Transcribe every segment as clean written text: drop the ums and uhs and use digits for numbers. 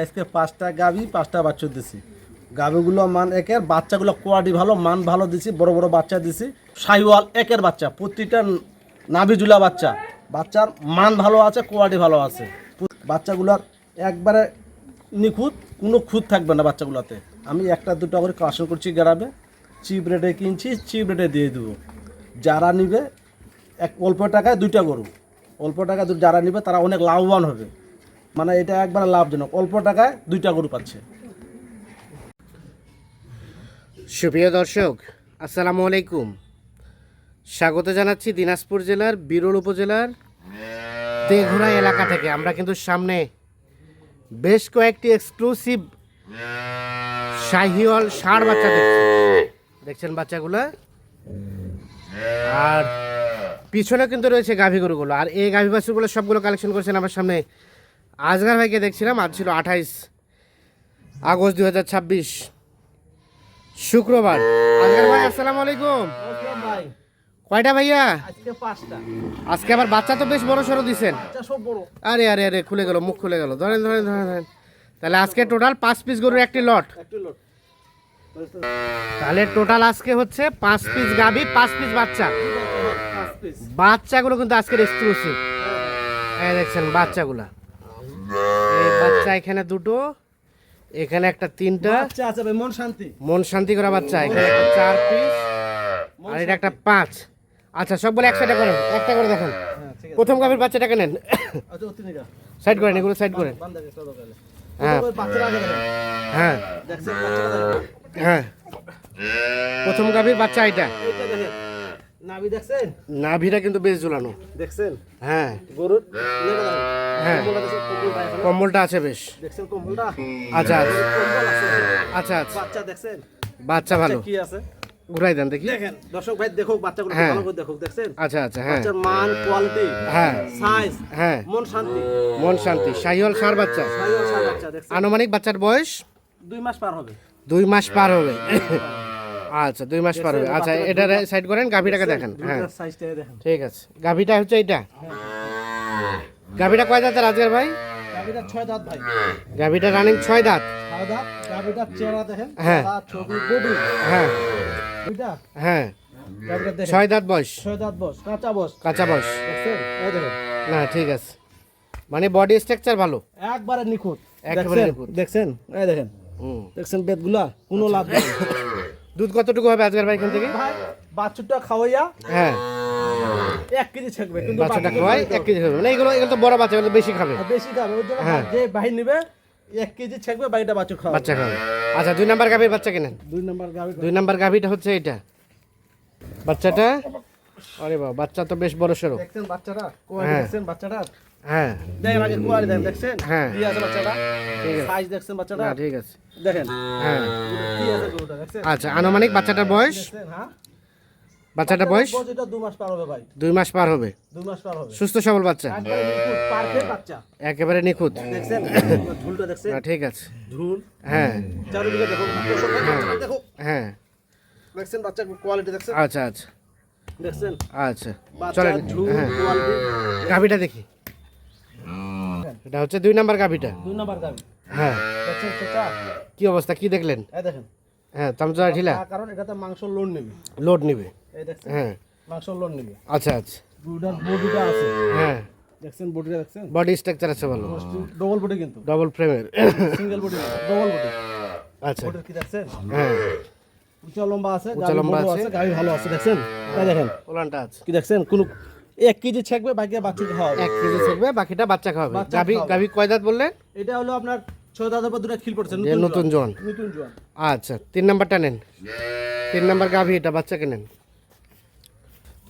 আজকে 5টা গাভী 5টা বাচ্চা দিছি। গাভীগুলো মান একের, বাচ্চাগুলো কোয়ালিটি ভালো, মান ভালো দিছি, বড় বড় বাচ্চা দিছি। শাহিওয়াল একের বাচ্চা, প্রতিটা নাভিজুলা বাচ্চা, বাচ্চার মান ভালো আছে, কোয়ালিটি ভালো আছে। বাচ্চাগুলোর একবারে নিখুঁত, কোনো খুঁত থাকবে না বাচ্চাগুলোতে। আমি একটা দুটো করে কালেকশন করছি গ্রামে, চিপ রেটে কিনছি, চিপ রেটে দিয়ে দেবো। যারা নিবে অল্প টাকায় 2টা গরু, অল্প টাকায় যারা নিবে তারা অনেক লাভবান হবে। মানে এটা একবারে লাভজনক, অল্প টাকায় 2টা গরু পাচ্ছে। সুপ্রিয় দর্শক, আসসালামু আলাইকুম। স্বাগত জানাচ্ছি দিনাজপুর জেলার বিরল উপজেলার তেঘরা এলাকা থেকে। আমরা কিন্তু সামনে বেশ কয়েকটি এক্সক্লুসিভ শাহিওয়াল ষাঁড় বাচ্চা দেখছেন বাচ্চাগুলো, আর পিছনে কিন্তু রয়েছে গাভী গরুগুলো। আর এই গাভী বাছুরগুলো সবগুলো কালেকশন করেছেন আমার সামনে আজগার ভাইকে দেখছিলাম। আজ ছিল 28 আগস্ট 2026 শুক্রবার। আজগার ভাই আসসালামু আলাইকুম। কয়টা ভাইয়া? আজকে আবার বাচ্চা তো বেশ বড় সড়ো দিচ্ছেন। আরে আরে আরে খুলে গেল, মুখ খুলে গেল। ধরেন ধরেন ধরেন ধরেন। তাহলে আজকে টোটাল 5 পিস গরুর একটি লট। তাহলে টোটাল আজকে হচ্ছে 5 পিস গাভী, 5 পিস বাচ্চা। বাচ্চাগুলো কিন্তু আজকের এক্সক্লুসিভ। এই দেখছেন বাচ্চাগুলা, এই বাচ্চা এখানে দুটো, এখানে একটা 3টা বাচ্চা আছে ভাই, মন শান্তি, মন শান্তি করা বাচ্চা। এখানে একটা 4 পিস, আর এটা একটা 5। আচ্ছা সবগুলো একসাথে করেন, একটা করে দেখেন। প্রথম গাভীর বাচ্চাটাকে নেন, সাইড করেন, এগুলো সাইড করেন। হ্যাঁ হ্যাঁ হ্যাঁ, প্রথম গাভীর বাচ্চা এটা। নাভি দেখছেন? নাভিটা কিন্তু বেশ ঝুলানো দেখছেন? হ্যাঁ গরুর হ্যাঁ, কম্বলটা আছে বেশ। দেখছেন কম্বলটা? আচ্ছা আচ্ছা কম্বল আছে। আচ্ছা আচ্ছা, বাচ্চা দেখছেন? বাচ্চা ভালো। কি আছে ঘুরাই দেন দেখি। দেখেন দর্শক ভাই, দেখো বাচ্চাগুলো ভালো করে দেখো। দেখছেন? আচ্ছা আচ্ছা, হ্যাঁ, বাচ্চার মান, কোয়ালিটি, হ্যাঁ সাইজ, হ্যাঁ, মন শান্তি, মন শান্তি। শাহিওয়াল ষাঁড় বাচ্চা। শাহিওয়াল ষাঁড় বাচ্চা। দেখছেন? আনুমানিক বাচ্চার বয়স 2 মাস পার হবে। 2 মাস পার হবে। আচ্ছা 2 মাস পার হবে। আচ্ছা এটা সাইড করেন, গাভীটাকে দেখেন। হ্যাঁ সাইজটা দেখেন। ঠিক আছে, গাভীটা হচ্ছে এটা। গাভীটা কয় দাঁতের রাজগার ভাই? গাভীটা 6 দাঁত ভাই। গাভীটা রানিং 6 দাঁত। 6 দাঁত। গাভীটা চেহারা দেখেন, হ্যাঁ, ছবি, বডি। হ্যাঁ দুইটা। হ্যাঁ, গাভীটা দেখেন 6 দাঁত বয়স। 6 দাঁত বয়স, কাঁচা বয়স। কাঁচা বয়স। দেখছেন? এই দেখেন। না ঠিক আছে, মানে বডি স্ট্রাকচার ভালো, একবারে নিখুঁত। একেবারে দেখছেন? নিখুঁত। দেখছেন? এই দেখেন। হুম। দেখছেন বেদগুলা? কোনো লাভ নেই। দুধ কতটুকু হবে আজকের ভাই এখান থেকে? ভাই বাছুরটা খাওয়াইয়া হ্যাঁ, 1 কেজি থাকবে, কিন্তু বাচ্চাটা খাওয়াই 1 কেজি খাবে না। এগুলো তো বড় বাচ্চা, এগুলো বেশি খাবে। বেশি খাবে। ওই জন্য হ্যাঁ। যে বাহির নিবে 1 কেজি থাকবে, বাকিটা বাছুর খাওয়াবে। বাচ্চা খাবে। আচ্ছা 2 নাম্বার গাভীর বাচ্চা কেনেন। 2 নাম্বার গাভী। 2 নাম্বার গাভীটা হচ্ছে এটা বাচ্চাটা। আরে বাবা, বাচ্চা তো বেশ বড় সড়ো। দেখছেন বাচ্চাটা? কোয়ালিটি হ্যাঁ। দেখছেন বাচ্চাটা? হ্যাঁ দেখেন আগে কোয়ালিটি দেখেন। দেখছেন? হ্যাঁ। কি আছে বাচ্চাটা? ঠিক আছে। সাইজ দেখছেন বাচ্চাটা? না ঠিক আছে, দেখেন হ্যাঁ। কি আছে গরুটা, দেখছেন? আচ্ছা আনুমানিক বাচ্চাটার বয়স? দেখছেন? হ্যাঁ, বাচ্চাটার বয়স এটা 2 মাস পার হবে ভাই। 2 মাস পার হবে। 2 মাস পার হবে। সুস্থ সবল বাচ্চা, একবারে নিখুঁত, পারফেক্ট বাচ্চা। একেবারে নিখুঁত। দেখছেন? ঝুলটা দেখছেন? না ঠিক আছে, ঝুল। হ্যাঁ চারিদিকে দেখো, বাচ্চাটা দেখো। হ্যাঁ। দেখছেন বাচ্চা কোয়ালিটি? দেখছেন? আচ্ছা আচ্ছা দেখছেন? আচ্ছা, বাচ্চা চলেন। ঝুল, হ্যাঁ, কোয়ালিটি। গাভীটা দেখি। এটা হচ্ছে 2 নাম্বার গাভীটা। 2 নাম্বার গাভী। হ্যাঁ, দেখছেন সেটা? কি অবস্থা, কি দেখলেন? এই দেখেন। হ্যাঁ, চামচা ঢিলা, তার কারণ এটাতে মাংস লোড নেবে। লোড নিবে। এই দেখছেন? হ্যাঁ, মাংস লোড নেবে। আচ্ছা আচ্ছা, গরুটার বডিটা আছে। হ্যাঁ, দেখছেন বডিটা? দেখছেন? বডি স্ট্রাকচার আছে ভালো, ডবল বডি, কিন্তু ডবল ফ্রেমের। Single body, double body. আচ্ছা, বডির কি দেখছেন? হ্যাঁ, উঁচা লম্বা আছে, উঁচা গাভী লম্বা বড় আছে। আছে, গাভী ভালো আছে। দেখছেন? এই দেখেন ওলানটা আছে। কি দেখছেন? কোন 1 কেজি থাকবে, বাকি বাছুর খাওয়াবে। 1 কেজি থাকবে, বাকিটা বাচ্চা খাওয়াবে। বাচ্চা গাভী খাওয়াবে। গাভী কয় দাঁত বললেন? এটা হলো আপনার 6 দাঁতের পর 2টা খিল পড়ছে, নতুন জোয়ান। নতুন জোয়ান। আচ্ছা 3 নাম্বারটা নেন। 3 নাম্বার গাভী এটা, বাচ্চাকে নেন।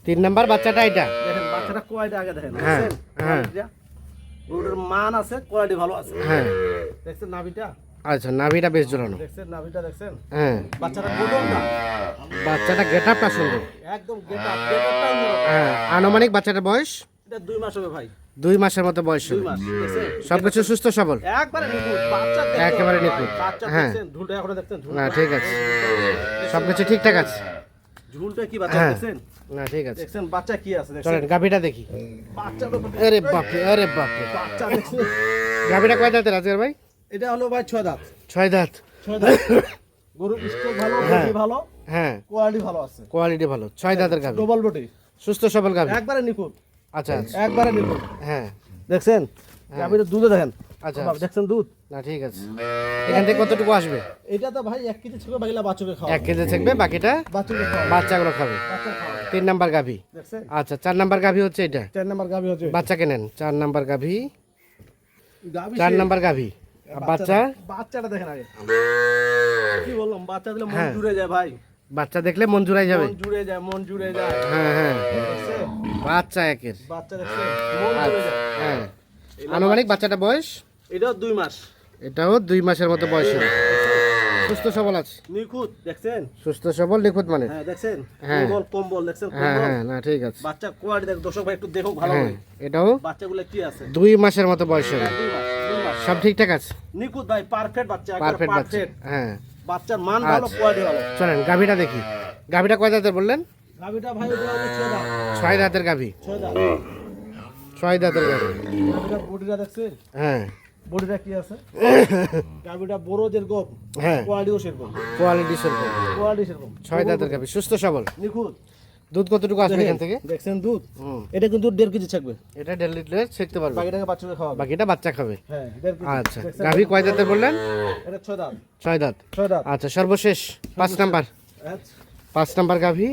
3 নাম্বার বাচ্চাটা এটা। দেখেন বাচ্চাটা কোয়ালিটি আগে দেখেন। হ্যাঁ, দেখছেন? হ্যাঁ। কোয়ালিটিটা? গরুটার মান আছে, কোয়ালিটি ভালো আছে। হ্যাঁ, দেখছেন নাভিটা? আচ্ছা নাভিটা বেশ ঝোলানো। দেখছেন নাভিটা? দেখছেন? হ্যাঁ, বাচ্চাটা গোদমটা বাচ্চাটা গেটআপটা সুন্দর। একদম গেটআপটা অন্যরকম। হ্যাঁ, আনুমানিক বাচ্চাটার বয়স এটা 2 মাস হবে ভাই। 2 মাসের মতো বয়স 2 হবে। মাস। দেখছেন? সবকিছু সুস্থ সবল, একবারে নিখুঁত বাচ্চা। দেখতে একেবারে হবে। নিখুঁত। বাচ্চা হ্যাঁ। দেখছেন? ঝুলটা এখন দেখছেন? ঝুল। না ঠিক আছে, সবকিছু ঠিকঠাক আছে। ঝুলটা কি বাচ্চা? হ্যাঁ। দেখছেন? না ঠিক আছে, দেখছেন বাচ্চা কি আছে? দেখছেন? চলেন গাভীটা দেখি। বাচ্চা তো আরে বাপরে, আরে বাপরে। বাচ্চা দেখছেন? গাভীটা কয় দাঁতের রাজগার ভাই? এটা হলো ভাই 6 দাঁত। 6 দাঁত। 6 দাঁত। গরুর স্টক ভালো, বডি ভালো, হ্যাঁ কোয়ালিটি ভালো আছে। কোয়ালিটি ভালো। 6 দাঁতের গাভী, ডবল বডি, সুস্থ সবল গাভী, একবারে নিখুঁত, আচ্ছা আচ্ছা, একবারে নিখুঁত। হ্যাঁ দেখছেন গাভীর দুধও দেখেন, আচ্ছা বাবা, দেখছেন দুধ। না ঠিক আছে। এখান থেকে কতটুকু আসবে? এটা তো ভাই 1 কেজি ছিল, বাকিলা বাচ্চাকে খাওয়া, 1 কেজি থাকবে, বাকিটা বাচ্চাকে খাওয়া, বাচ্চাগুলো খাবে। বাচ্চা খাওয়া। 3 নাম্বার গাভী। দেখছেন আচ্ছা 4 নাম্বার গাভী হচ্ছে এটা, 4 নাম্বার গাভী হচ্ছে বাচ্চা কেনেন। 4 নাম্বার গাভী, গাভী 4 নাম্বার গাভী। আর বাচ্চা, বাচ্চাটা দেখেন আগে, কি বললাম, বাচ্চা দিলে মন হ্যাঁ। জুড়ে যায় ভাই, বাচ্চা দেখলে মন জুড়াই যাবে। মন জুড়ে যায়, মন জুড়ে যায়। হ্যাঁ হ্যাঁ, দেখছেন বাচ্চা একের, বাচ্চা দেখছেন মন জুড়ে যায়। হ্যাঁ। আনুমানিক বাচ্চাটা বয়স, এটাও 2 মাস, এটাও 2 মাসের মতো বয়স হবে। সুস্থ সবল আছে, নিখুঁত। দেখছেন সুস্থ সবল নিখুঁত মানে, হ্যাঁ দেখছেন হ্যাঁ। কম্বল কম্বল দেখছেন হ্যাঁ কম্বল। হ্যাঁ, না ঠিক আছে। বাচ্চা কোয়ালিটি দেখ, দর্শক ভাই একটু দেখো ভালো হ্যাঁ, করে এটাও বাচ্চাগুলো কি আছে। 2 মাসের মতো বয়স হবে। 2 মাস, 2 মাস সব ঠিকঠাক আছে, নিখুঁত ভাই, পারফেক্ট বাচ্চা, একবার পারফেক্ট বাচ্চা। পারফেক্ট। হ্যাঁ বাচ্চার মান ভালো, আচ্ছা। কোয়ালিটি ভালো। চলেন গাভীটা দেখি। গাভীটা কয় দাঁতের বললেন? গাভীটা ভাই এটা হচ্ছে 6 দাঁত, 6 দাঁতের গাভী, 6 দাঁত। 6 দাঁতের গাভী, গাভীটা বডিটা দেখছেন, হ্যাঁ বডিটা কি আছে, গাভীটা বড় যেরকম হ্যাঁ, কোয়ালিটিও সেরকম, কোয়ালিটি সেরকম। কোয়ালিটি সেরকম। 6 দাঁতের গাভী, সুস্থ সবল। নিখুঁত। দুধ কতটুকু আসবে এখান থেকে? দেখছেন দুধ, হুম, এটা কিন্তু 1.5 কেজি থাকবে, এটা 1.5 লিটার শিখতে পারবে, বাকিটাকে বাচ্চাকে খাওয়াবে। বাকিটা বাচ্চা খাবে। হ্যাঁ 1.5 কেজি। আচ্ছা, দেখছেন? গাভী কয় দাঁতের বললেন? এটা 6 দাঁত, 6 দাঁত। 6 দাঁত। আচ্ছা, সর্বশেষ 5 নাম্বার, আচ্ছা। 5 নাম্বার গাভী।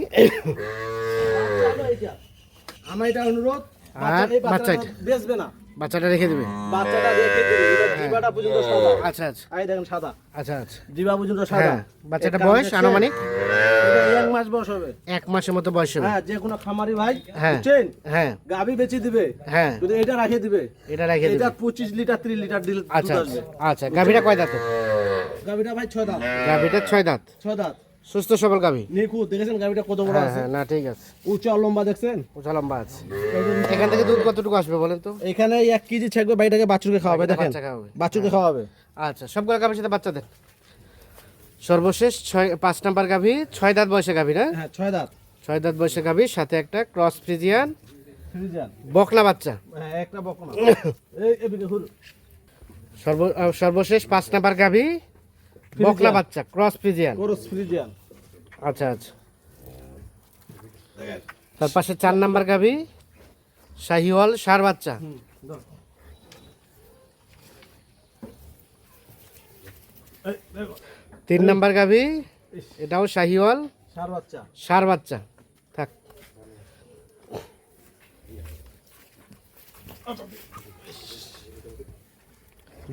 আমার এটা অনুরোধ, আর এই বাচ্চা বাচ্চাটা বেচবে না, বাচ্চাটা রেখে দিবে। বাচ্চাটা রেখে দিবে, এটা জিবাটা পর্যন্ত সাদা। আচ্ছা আচ্ছা, এই দেখেন সাদা, আচ্ছা আচ্ছা, জিবা পর্যন্ত সাদা। হ্যাঁ। বাচ্চাটা এটা বয়স দেখছেন? আনুমানিক এটা 1 মাস বয়স হবে। 1 মাসের মতো বয়স হবে। হ্যাঁ, যে কোনো খামারি ভাই, হ্যাঁ বুঝছেন, হ্যাঁ গাভী বেচে দিবে, হ্যাঁ, যদি এটা রাখে দিবে, এটা রেখে দিবে। এটা 25 লিটার 30 লিটার দিলে দুধ আচ্ছা আসবে। আচ্ছা, গাভীটা কয় দাঁত? গাভীটা ভাই 6 দাঁত, গাভীটা 6 দাঁত, 6 দাঁত। সুস্থ সবল গাভী। নিখুঁত। দেখেছেন গাভীটা কত বড় হ্যাঁ আছে, হ্যাঁ, না ঠিক আছে, উঁচা লম্বা দেখছেন। উঁচা লম্বা আছে। এখান থেকে দুধ কতটুকু আসবে বলেন তো? এখানে 1 কেজি থাকবে, বাইটাকে বাছুরকে খাওয়াবে, দেখেন বাচ্চা খাওয়াবে। বাছুরকে খাওয়াবে। আচ্ছা, সবগুলো গাভীর সাথে বাচ্চা দেন। সর্বশেষ 5 নাম্বার গাভী, 6 দাঁত বয়সে গাভী না? হ্যাঁ 6 দাঁত, 6 দাঁত বয়সে গাভী, সাথে একটা ক্রস ফ্রিজিয়ান ফ্রিজিয়ান। বকনা বাচ্চা। হ্যাঁ একটা বকনা। এদিকে ঘুর। সর্বশেষ 5 নাম্বার গাভী, বকনা বাচ্চা ক্রস ফ্রিজিয়ান। কোরস ফ্রিজিয়ান। আচ্ছা আচ্ছা, তার পাশে 4 নাম্বার গাভী, শাহিওয়াল ষাঁড় বাচ্চা। দাও। এই দেখো 3 নাম্বার গাভী, এটাও শাহিওয়াল ষাঁড় বাচ্চা। ষাঁড় বাচ্চা। থাক।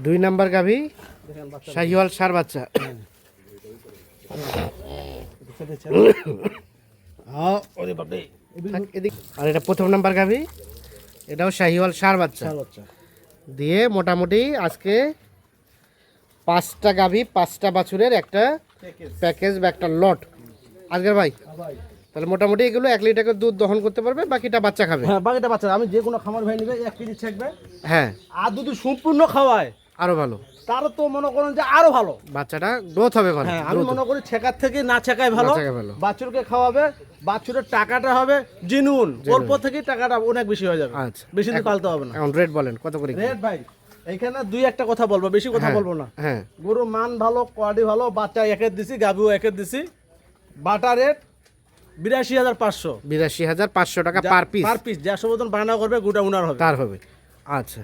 2 নাম্বার গাভী, দেখেন বাচ্চা। শাহিওয়াল ষাঁড় বাচ্চা। হ্যাঁ ওরে বাপ রে। থাক এদিক। আর এটা 1ম নাম্বার গাভী, এটাও শাহিওয়াল ষাঁড় বাচ্চা। ষাঁড় বাচ্চা। দিয়ে মোটামুটি আজকে 5টা গাভী, 5টা বাছুরের একটা প্যাকেজ। প্যাকেজ বা একটা লট আজকের ভাই। ভাই। তাহলে মোটামুটি এগুলো 1 লিটার করে দুধ দহন করতে পারবে, বাকিটা বাচ্চা খাবে। হ্যাঁ বাকিটা বাচ্চা, আমি যে কোনো খামার ভাই নিবে 1 কেজি থাকবে, হ্যাঁ, আর যদি সম্পূর্ণ খাওয়ায় আরো ভালো, তার তো মনে করেন যে আরো ভালো। বাচ্চাটা গ্রোথ হবে ভালো। হ্যাঁ আমি মনে করি ছেকার থেকে না ছেকাই ভালো। না ছেকাই ভালো। বাছুরকে খাওয়াবে, বাছুরের টাকাটা হবে জেনুইন, অল্প থেকে টাকাটা অনেক বেশি হয়ে যাবে। আচ্ছা, বেশি দিন পালতে হবে না। এখন রেট বলেন কত করে? রেট ভাই এইখানে 2-1টা কথা বলবো, বেশি কথা হ্যাঁ, বলবো না। হ্যাঁ, গরুর মান ভালো, কোয়ালিটি ভালো, বাচ্চা একের দিছি, গাভিও একের দিছি। বাটা রেট 82,500 82,500 টাকা পার পিস। Per piece. যা সবজন বায়না করবে গোটা উনার হবে। তার হবে। আচ্ছা,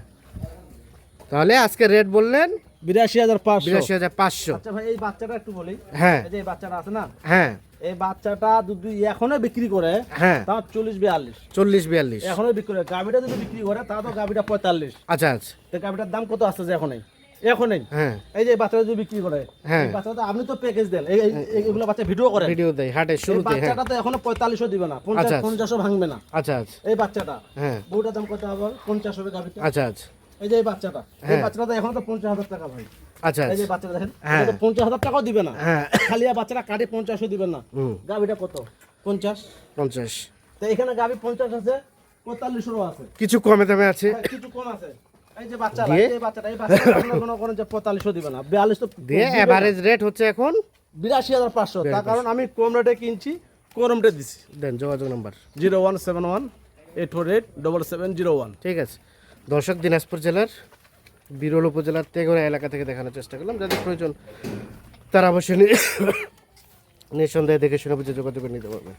তাহলে আজকে রেট বললেন 82,500। 82,500। আচ্ছা ভাই এই বাচ্চাটা একটু বলি। হ্যাঁ এই যে এই বাচ্চাটা আছে না, হ্যাঁ এই বাচ্চাটা যদি এখনো বিক্রি করে হ্যাঁ, তাও 40-42 40-42। এখনো বিক্রি করে। গাভিটা যদি বিক্রি করে তা তো গাভিটা 45। আচ্ছা আচ্ছা, তো গাভিটার দাম কত আসছে যে এখনই হ্যাঁ এই যে বাচ্চাটা যদি বিক্রি করে, হ্যাঁ। এই বাচ্চাটা আপনি তো প্যাকেজ দেন, এগুলো বাচ্চা ভিডিও করেন। ভিডিও দেয় হাটের এই শুরুতে। হ্যাঁ, বাচ্চাটা তো এখনো 45 দিবে না, আচ্ছা। 50-50 ভাঙবে না। আচ্ছা আচ্ছা, এই বাচ্চাটা হ্যাঁ, বউটার দাম কত হবে? 50 হবে গাভিটা। আচ্ছা আচ্ছা, এই যে এই বাচ্চাটা, এই হ্যাঁ। বাচ্চাটা তো এখনো তো 50,000 টাকা ভাই। আচ্ছা এই যে আচ্ছা, বাচ্চাটা দেখেন, হ্যাঁ। এটা তো 50,000 টাকাও দিবে না। হ্যাঁ, খালি আর বাচ্চাটা কাটে 50 দিবেন না। হুম, গাভিটা কত? 50। 50। তো এখানে গাভি 50 আছে, 45 আছে। কিছু কমে দামে আছে। হ্যাঁ, কিছু কম আছে। এই যে বাচ্চাটা, দিয়ে? এই বাচ্চাটা আপনারা মনে করেন যে 45 দিবে না, 42 তো দিয়ে এভারেজ রেট হচ্ছে এখন 82,500। তার কারণ আমি কম রেটে কিনছি, কম রেটে দিছি। দেন যোগাযোগ নাম্বার। 0171 848 7701। ঠিক আছে। দর্শক, দিনাজপুর জেলার বিরল উপজেলার তেঘরা এলাকা থেকে দেখানোর চেষ্টা করলাম। যাদের প্রয়োজন তারা অবশ্যই নিঃসন্দেহে দেখে শুনে বুঝে যোগাযোগ করে নিতে পারবেন।